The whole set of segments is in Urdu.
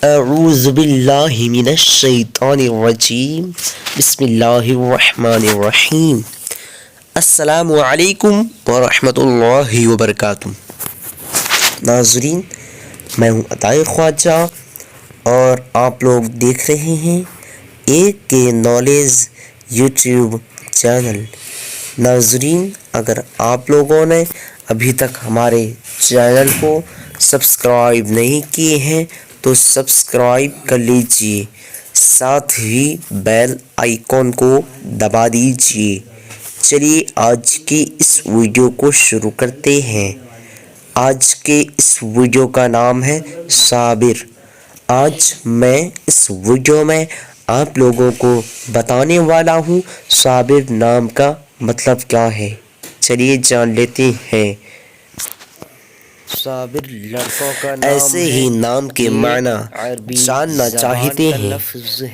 اعوذ باللہ من الشیطان الرجیم بسم اللہ الرحمن الرحیم السلام علیکم ورحمۃ اللہ وبرکاتہ۔ ناظرین، میں ہوں عطائے خواجہ اور آپ لوگ دیکھ رہے ہیں ایک کے نالج یوٹیوب چینل۔ ناظرین، اگر آپ لوگوں نے ابھی تک ہمارے چینل کو سبسکرائب نہیں کیے ہیں تو سبسکرائب کر لیجئے، ساتھ ہی بیل آئیکن کو دبا دیجئے۔ چلیے آج کی اس ویڈیو کو شروع کرتے ہیں۔ آج کے اس ویڈیو کا نام ہے صابر۔ آج میں اس ویڈیو میں آپ لوگوں کو بتانے والا ہوں صابر نام کا مطلب کیا ہے۔ چلیے جان لیتے ہیں۔ صابر لڑکوں کا نام ایسے ہی نام کے معنی عربی جاننا چاہتے ہیں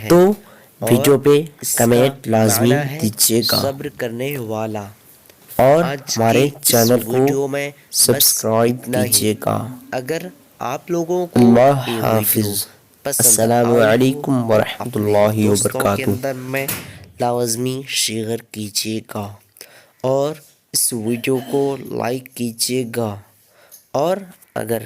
تو ویڈیو پہ کمنٹ لازمی دیجیے گا صبر کرنے والا۔ اور آج ہمارے کی اس چینل ویڈیو کو میں سبسکرائب اتنا ہی۔ کیجیے گا۔ اگر آپ لوگوں کو اللہ یہ ویڈیو حافظ۔ پسند السلام آئی ہو علیکم تو ورحمۃ اپنے اللہ دوستوں کے وبرکاتہ۔ اندر میں لازمی شیئر کیجیے گا اور اس ویڈیو کو لائک کیجیے گا، اور اگر